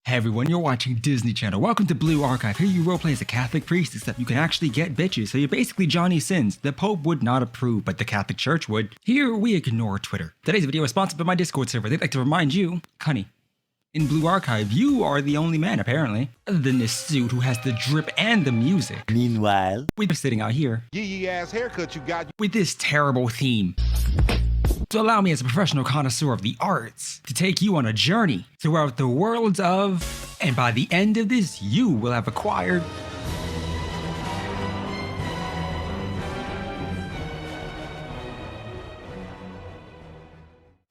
Hey everyone, you're watching Disney Channel. Welcome to Blue Archive. Here you roleplay as a Catholic priest, except you can actually get bitches, so you're basically Johnny Sins. The Pope would not approve, but the Catholic Church would. Here, we ignore Twitter. Today's video is sponsored by my Discord server. They'd like to remind you, Cunny, in Blue Archive, you are the only man, apparently, other than this suit who has the drip and the music. Meanwhile, We're sitting out here Yee ass haircut you got. with this terrible theme. So allow me as a professional connoisseur of the arts to take you on a journey throughout the worlds of, and by the end of this, you will have acquired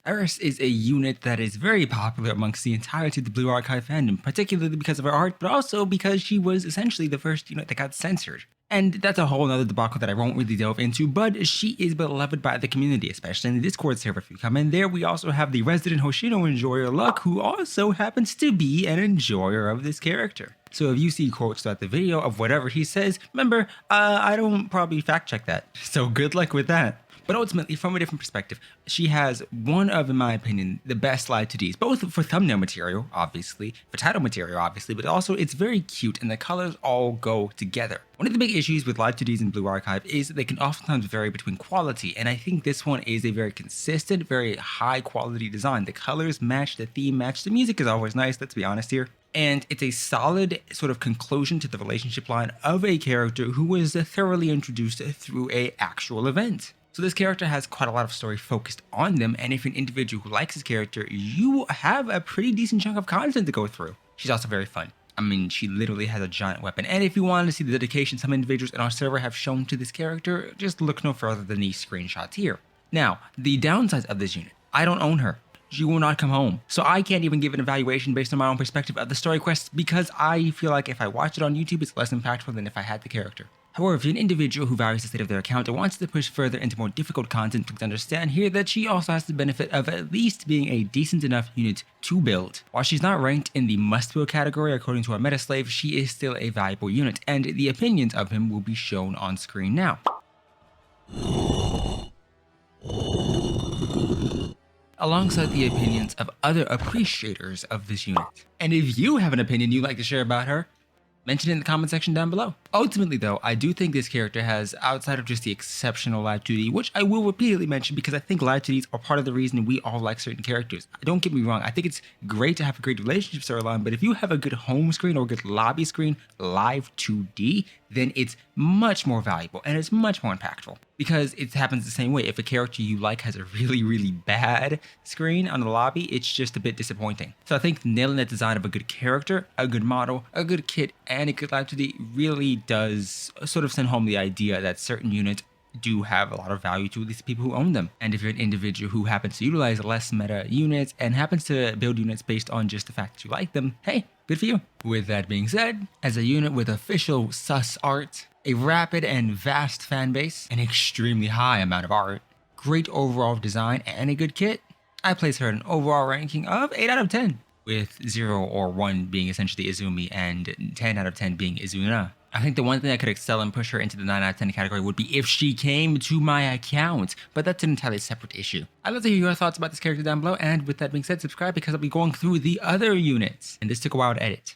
Aris is a unit that is very popular amongst the entirety of the Blue Archive fandom, particularly because of her art, but also because she was essentially the first unit that got censored. And that's a whole nother debacle that I won't really delve into, but she is beloved by the community, especially in the Discord server. If you come in there, we also have the resident Hoshino enjoyer, Luck, who also happens to be an enjoyer of this character. So if you see quotes throughout the video of whatever he says, remember, I don't probably fact check that. So good luck with that. But ultimately, from a different perspective, she has one of, in my opinion, the best live 2Ds, both for thumbnail material, obviously, for title material, obviously, but also it's very cute and the colors all go together. One of the big issues with live 2Ds in Blue Archive is that they can oftentimes vary between quality, and I think this one is a very consistent, very high quality design. The colors match, the theme match, the music is always nice, let's be honest here. And it's a solid sort of conclusion to the relationship line of a character who was thoroughly introduced through an actual event. So this character has quite a lot of story focused on them, and if you're an individual who likes this character, you have a pretty decent chunk of content to go through. She's also very fun. I mean, she literally has a giant weapon, and if you wanted to see the dedication some individuals in our server have shown to this character, just look no further than these screenshots here. Now, the downsides of this unit. I don't own her. She will not come home. So I can't even give an evaluation based on my own perspective of the story quests because I feel like if I watch it on YouTube, it's less impactful than if I had the character. However, if you're an individual who values the state of their account and wants to push further into more difficult content, please understand here that she also has the benefit of at least being a decent enough unit to build. While she's not ranked in the must-build category according to our metaslave, she is still a valuable unit, and the opinions of him will be shown on screen now. Alongside the opinions of other appreciators of this unit. And if you have an opinion you'd like to share about her, mention it in the comment section down below. Ultimately though, I do think this character has, outside of just the exceptional live 2D, which I will repeatedly mention because I think live 2Ds are part of the reason we all like certain characters. Don't get me wrong, I think it's great to have a great relationship storyline, but if you have a good home screen or a good lobby screen, live 2D, then it's much more valuable and it's much more impactful. Because it happens the same way. If a character you like has a really, really bad screen on the lobby, it's just a bit disappointing. So I think nailing that design of a good character, a good model, a good kit, and a good live 2D really does sort of send home the idea that certain units do have a lot of value to at least people who own them. And if you're an individual who happens to utilize less meta units and happens to build units based on just the fact that you like them, hey, good for you. With that being said, as a unit with official sus art, a rapid and vast fan base, an extremely high amount of art, great overall design, and a good kit, I place her at an overall ranking of 8 out of 10, with 0 or 1 being essentially Izumi and 10 out of 10 being Izuna. I think the one thing that could excel and push her into the 9 out of 10 category would be if she came to my account, but that's an entirely separate issue. I'd love to hear your thoughts about this character down below, and with that being said, subscribe because I'll be going through the other units, and this took a while to edit.